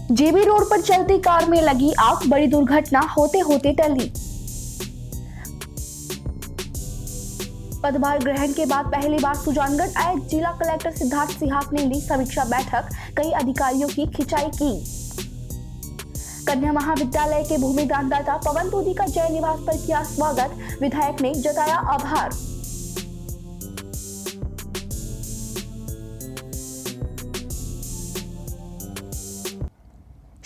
जेबी road पर चलती car में लगी आग, बड़ी दुर्घटना होते होते टली। पदभार ग्रहण के बाद पहली बार सुजानगढ़ आए जिला कलेक्टर सिद्धार्थ सिहाग ने ली समीक्षा बैठक, कई अधिकारियों की खिंचाई की। कन्या महाविद्यालय के भूमि दानदाता पवन तोदी का जय निवास पर किया स्वागत, विधायक ने जताया आभार।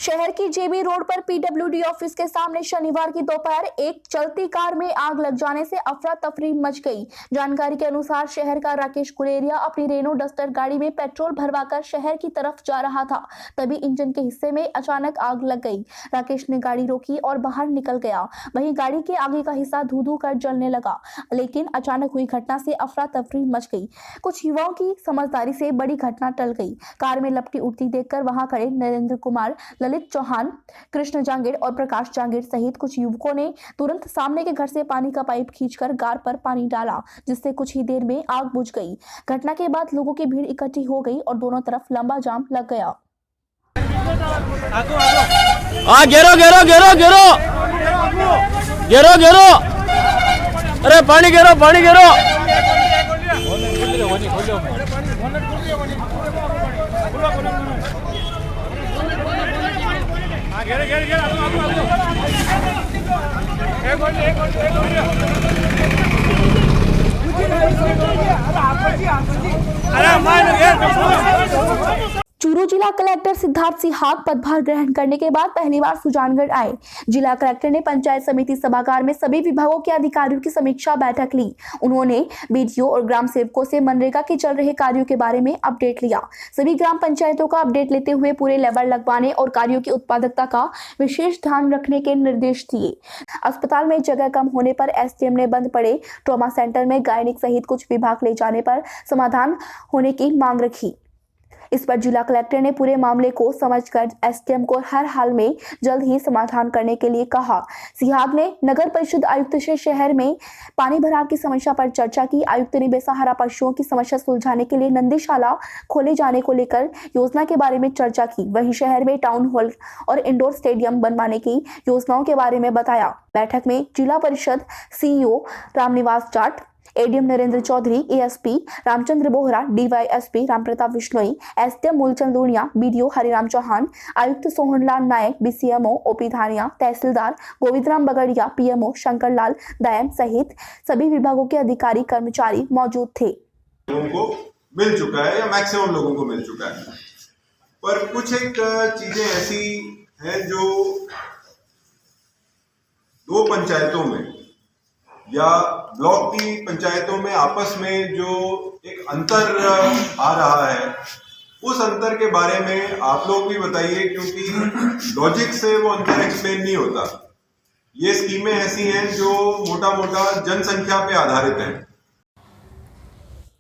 शहर की जेबी रोड पर पीडब्ल्यूडी ऑफिस के सामने शनिवार की दोपहर एक चलती कार में आग लग जाने से अफरा तफरी मच गई। जानकारी के अनुसार शहर का राकेश कुलेरिया अपनी रेनो डस्टर गाड़ी में पेट्रोल भरवाकर शहर की तरफ जा रहा था, तभी इंजन के हिस्से में अचानक आग लग गई। राकेश ने गाड़ी रोकी और बाहर निकल गया। वहीं गाड़ी के आगे का हिस्सा धू धू कर जलने लगा, लेकिन अचानक हुई घटना से अफरा तफरी मच गई। कुछ युवाओं की समझदारी से बड़ी घटना टल गई। कार में लपटी उड़ती देखकर वहां खड़े नरेंद्र कुमार, ललित चौहान, कृष्ण जांगीर और प्रकाश जांगीर सहित कुछ युवकों ने तुरंत सामने के घर से पानी का पाइप खींचकर कार पर पानी डाला, जिससे कुछ ही देर में आग बुझ गई। घटना के बाद लोगों की भीड़ इकट्ठी हो गई और दोनों तरफ लंबा जाम लग गया। घेरो घेरो घेरो घेरो घेरो घेरो, अरे पानी घेरो पानी घेरो। चूरू जिला कलेक्टर सिद्धार्थ सिहाग पदभार ग्रहण करने के बाद पहली बार सुजानगढ़ आए। जिला कलेक्टर ने पंचायत समिति सभागार में सभी विभागों के अधिकारियों की समीक्षा बैठक ली। उन्होंने बीडीओ और ग्राम सेवकों से मनरेगा के चल रहे कार्यों के बारे में अपडेट लिया। सभी ग्राम पंचायतों का अपडेट लेते हुए पूरे लेबर लगवाने और कार्यों की उत्पादकता का विशेष ध्यान रखने के निर्देश दिए। अस्पताल में जगह कम होने पर एसडीएम ने बंद पड़े ट्रॉमा सेंटर में गायनिक सहित कुछ विभाग ले जाने पर समाधान होने की मांग रखी। इस पर जिला कलेक्टर ने पूरे मामले को समझकर एसडीएम को हर हाल में जल्द ही समाधान करने के लिए कहा। सिहाग ने नगर परिषद आयुक्त से शहर में पानी भराव की समस्या पर चर्चा की। आयुक्त ने बेसहारा पशुओं की समस्या सुलझाने के लिए नंदीशाला खोले जाने को लेकर योजना के बारे में चर्चा की। वहीं शहर में टाउन हॉल और इंडोर स्टेडियम बनवाने की योजनाओं के बारे में बताया। बैठक में Zila Parishad CEO Ramniwas Jat, ADM Narendra Chaudhary, ASP Ramchandra Bohra, DYSP Rampratap Vishnoi, SDM Moolchand Lunia, BDO Hariram Chauhan, आयुक्त Sohanlal Nayak, BCMO OP Dhania, tehsildar Govindram Bagadia, PMO Shankarlal Dayan सहित सभी विभागों के अधिकारी कर्मचारी मौजूद थे। लोगों को मिल चुका है या मैक्सिमम लोगों को मिल चुका है, पर कुछ एक चीजें ऐसी हैं जो दो पंचायतों में या ब्लॉक की पंचायतों में आपस में जो एक अंतर आ रहा है, उस अंतर के बारे में आप लोग भी बताइए, क्योंकि लॉजिक से वो अंतर एक्सप्लेन नहीं होता। ये स्कीमें ऐसी हैं जो मोटा मोटा जनसंख्या पे आधारित हैं।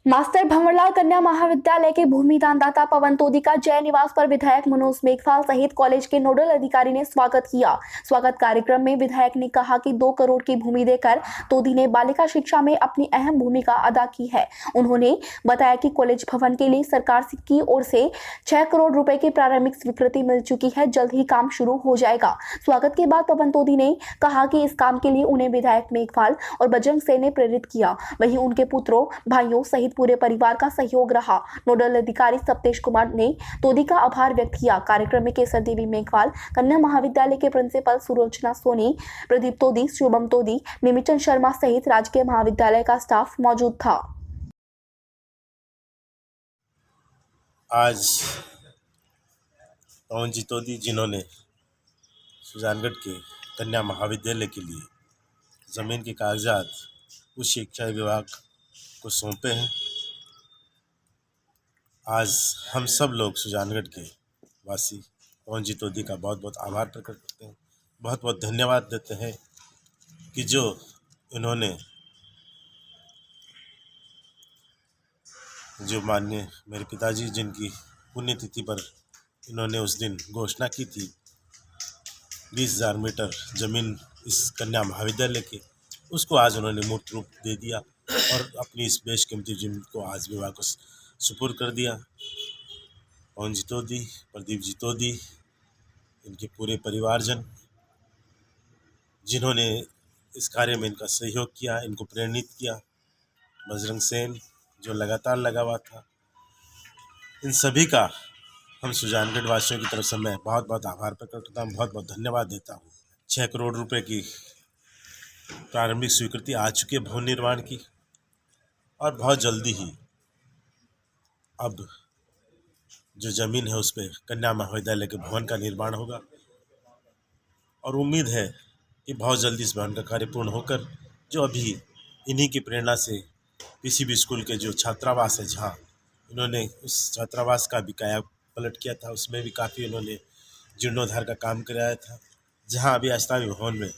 मास्टर भंवरलाल कन्या महाविद्यालय के भूमि दानदाता पवन तोदी का जय निवास पर विधायक मनोज मेघवाल सहित कॉलेज के नोडल अधिकारी ने स्वागत किया। स्वागत कार्यक्रम में विधायक ने कहा कि 2 करोड़ की भूमि देकर तोदी ने बालिका शिक्षा में अपनी अहम भूमिका अदा की है। उन्होंने बताया कि कॉलेज भवन के लिए सरकार की ओर से 6 करोड़ रुपए की प्रारंभिक स्वीकृति मिल चुकी है, जल्द ही काम शुरू हो जाएगा। स्वागत के बाद पवन तोदी ने कहा कि इस काम के लिए उन्हें विधायक मेघवाल और बजरंग सेन ने प्रेरित किया। वहीं उनके पुत्रों, भाइयों सहित पूरे परिवार का सहयोग रहा। नोडल अधिकारी सप्तेश कुमार ने तोदी का आभार व्यक्त किया। कार्यक्रम में केसर देवी मेघवाल, कन्या महाविद्यालय के प्रिंसिपल सुलोचना सोनी, प्रदीप तोदी, शुभम तोदी, निमिचन शर्मा सहित राजकीय महाविद्यालय का स्टाफ मौजूद था। आज पवन जी तोदी, जिन्होंने सुजानगढ़ के कन्या महाविद्यालय के लिए ज़मीन के कागजात उच्च शिक्षा विभाग को सौंपे हैं, आज हम सब लोग सुजानगढ़ के वासी पवन जी तोदी का बहुत बहुत आभार प्रकट करते हैं, बहुत बहुत धन्यवाद देते हैं कि जो इन्होंने जो माननीय मेरे पिताजी जिनकी पुण्यतिथि पर इन्होंने उस दिन घोषणा की थी 20,000 मीटर ज़मीन इस कन्या महाविद्यालय की, उसको आज उन्होंने मूर्त रूप दे दिया और अपनी इस बेशकीमती ज़मीन को आज विभाग को सुपुर्द कर दिया। पवन जी तोदी, प्रदीप जी तोदी, इनके पूरे परिवारजन जिन्होंने इस कार्य में इनका सहयोग किया, इनको प्रेरित किया, बजरंग सेन जो लगातार लगा हुआ था, इन सभी का हम सुजानगढ़ वासियों की तरफ से मैं बहुत बहुत आभार प्रकट करता हूँ, बहुत बहुत धन्यवाद देता हूँ। 6 करोड़ रुपए की प्रारंभिक स्वीकृति आ चुकी है भवन निर्माण की, और बहुत जल्दी ही अब जो ज़मीन है उस पर कन्या महाविद्यालय के भवन का निर्माण होगा, और उम्मीद है कि बहुत जल्दी इस भवन का कार्य पूर्ण होकर जो अभी इन्हीं की प्रेरणा से पीसीबी स्कूल के जो छात्रावास है, जहाँ इन्होंने उस छात्रावास का भी काया पलट किया था, उसमें भी काफ़ी उन्होंने जीर्णोद्धार का काम कराया था, जहाँ अभी अष्टावी भवन में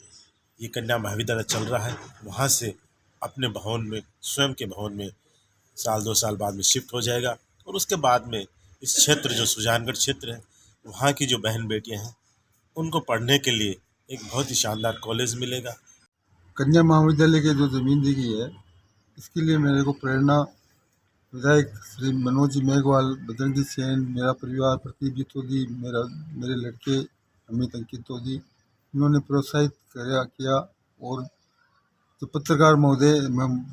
ये कन्या महाविद्यालय चल रहा है, वहाँ से अपने भवन में, स्वयं के भवन में 1-2 साल बाद में शिफ्ट हो जाएगा। और उसके बाद में इस क्षेत्र जो सुजानगढ़ क्षेत्र है, वहाँ की जो बहन बेटियाँ हैं उनको पढ़ने के लिए एक बहुत ही शानदार कॉलेज मिलेगा। कन्या महाविद्यालय की जो ज़मीन दी गई है, इसके लिए मेरे को प्रेरणा विधायक श्री मनोज जी मेघवाल, बजरंग जी सेन, मेरा परिवार, प्रदीप जी तोदी, मेरे लड़के अमित अंकित तोदी, इन्होंने प्रोत्साहित किया। और जो पत्रकार महोदय,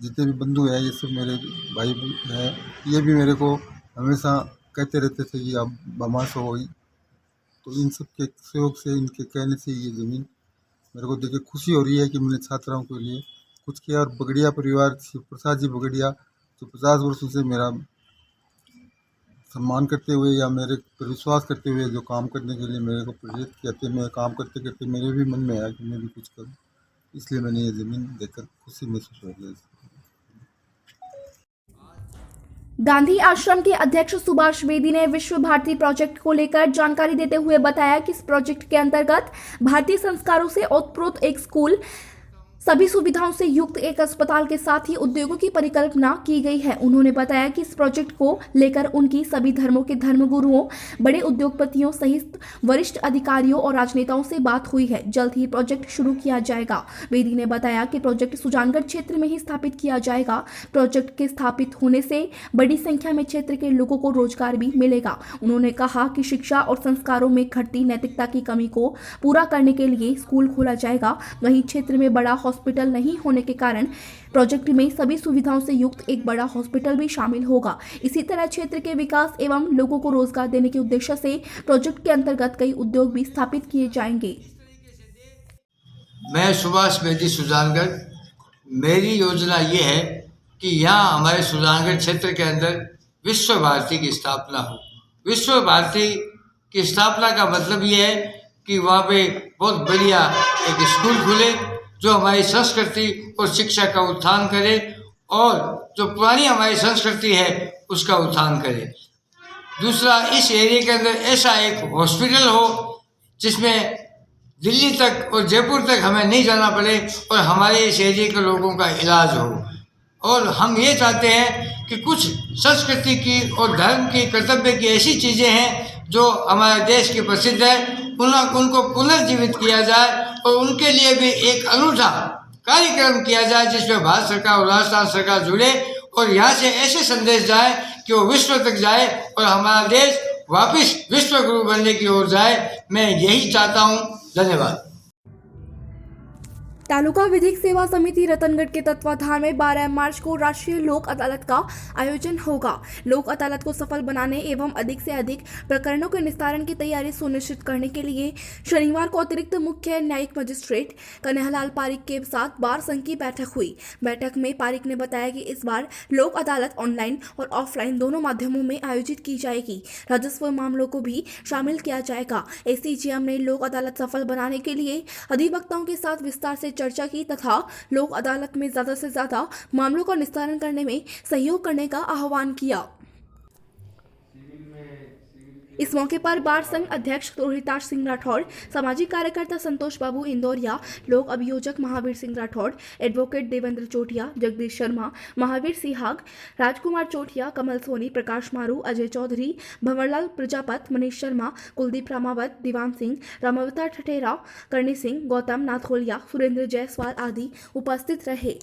जितने भी बंधु हैं, ये सब मेरे भाई हैं, ये भी मेरे को हमेशा कहते रहते थे कि आप बमास हो। तो इन सब के सहयोग से, इनके कहने से ये ज़मीन मेरे को देख के खुशी हो रही है कि मैंने छात्राओं के लिए कुछ किया। और बगड़िया परिवार, शिव प्रसाद जी बगड़िया, जो 50 वर्षों से मेरा सम्मान करते हुए या मेरे पर विश्वास करते हुए जो काम करने के लिए मेरे को प्रेरित किया थे, मैं काम करते करते मेरे भी मन में आया कि मैं भी कुछ करूं, इसलिए मैंने ये ज़मीन देखकर खुशी महसूस हो रही है। गांधी आश्रम के अध्यक्ष सुभाष बेदी ने विश्व भारती प्रोजेक्ट को लेकर जानकारी देते हुए बताया कि इस प्रोजेक्ट के अंतर्गत भारतीय संस्कारों से ओतप्रोत एक स्कूल, सभी सुविधाओं से युक्त एक अस्पताल के साथ ही उद्योगों की परिकल्पना की गई है। उन्होंने बताया कि इस प्रोजेक्ट को लेकर उनकी सभी धर्मों के धर्मगुरुओं, बड़े उद्योगपतियों सहित वरिष्ठ अधिकारियों और राजनेताओं से बात हुई है। जल्द ही प्रोजेक्ट शुरू किया जाएगा। बेदी ने बताया कि प्रोजेक्ट सुजानगढ़ क्षेत्र में ही स्थापित किया जाएगा। प्रोजेक्ट के स्थापित होने से बड़ी संख्या में क्षेत्र के लोगों को रोजगार भी मिलेगा। उन्होंने कहा कि शिक्षा और संस्कारों में घटती नैतिकता की कमी को पूरा करने के लिए स्कूल खोला जाएगा। वहीं क्षेत्र में बड़ा हॉस्पिटल नहीं होने के कारण प्रोजेक्ट में सभी सुविधाओं से युक्त एक बड़ा हॉस्पिटल भी शामिल होगा। इसी तरह क्षेत्र के विकास एवं लोगों को रोजगार देने के उद्देश्य से प्रोजेक्ट के अंतर्गत कई उद्योग भी स्थापित किए जाएंगे। मैं सुभाष बेदी, सुजानगढ़। मेरी योजना ये है कि यहाँ हमारे सुजानगढ़ क्षेत्र के अंदर विश्व भारती की स्थापना हो। विश्व भारती की स्थापना का मतलब ये है कि वहाँ पे बहुत बढ़िया एक स्कूल खुले जो हमारी संस्कृति और शिक्षा का उत्थान करे, और जो पुरानी हमारी संस्कृति है उसका उत्थान करे। दूसरा, इस एरिया के अंदर ऐसा एक हॉस्पिटल हो जिसमें दिल्ली तक और जयपुर तक हमें नहीं जाना पड़े और हमारे इस एरिया के लोगों का इलाज हो। और हम ये चाहते हैं कि कुछ संस्कृति की और धर्म की, कर्तव्य की ऐसी चीज़ें हैं जो हमारे देश की प्रसिद्ध है, उनको पुनर्जीवित किया जाए और उनके लिए भी एक अनूठा कार्यक्रम किया जाए जिसमें भारत सरकार और राजस्थान सरकार जुड़े और यहाँ से ऐसे संदेश जाए कि वो विश्व तक जाए और हमारा देश वापस विश्व गुरु बनने की ओर जाए। मैं यही चाहता हूँ। धन्यवाद। तालुका विधिक सेवा समिति रतनगढ़ के तत्वाधान में 12 मार्च को राष्ट्रीय लोक अदालत का आयोजन होगा। लोक अदालत को सफल बनाने एवं अधिक से अधिक प्रकरणों के निस्तारण की तैयारी सुनिश्चित करने के लिए शनिवार को अतिरिक्त मुख्य न्यायिक मजिस्ट्रेट कन्हैयालाल पारीक के साथ बार संघ की बैठक हुई। बैठक में पारीक ने बताया कि इस बार लोक अदालत ऑनलाइन और ऑफलाइन दोनों माध्यमों में आयोजित की जाएगी। राजस्व मामलों को भी शामिल किया जाएगा। एसीजीएम ने लोक अदालत सफल बनाने के लिए अधिवक्ताओं के साथ विस्तार से चर्चा की तथा लोक अदालत में ज्यादा से ज्यादा मामलों का निस्तारण करने में सहयोग करने का आह्वान किया। इस मौके पर बार संघ अध्यक्ष रोहिताश सिंह राठौड़, सामाजिक कार्यकर्ता संतोष बाबू इंदौरिया, लोक अभियोजक महावीर सिंह राठौड़, एडवोकेट देवेंद्र चोटिया, जगदीश शर्मा, महावीर सिहाग, राजकुमार चोटिया, कमल सोनी, प्रकाश मारू, अजय चौधरी, भंवरलाल प्रजापत, मनीष शर्मा, कुलदीप रामावत, दीवान सिंह, रामावतार ठठेरा, करणी सिंह, गौतम नाथोलिया, सुरेंद्र जायसवाल आदि उपस्थित रहे।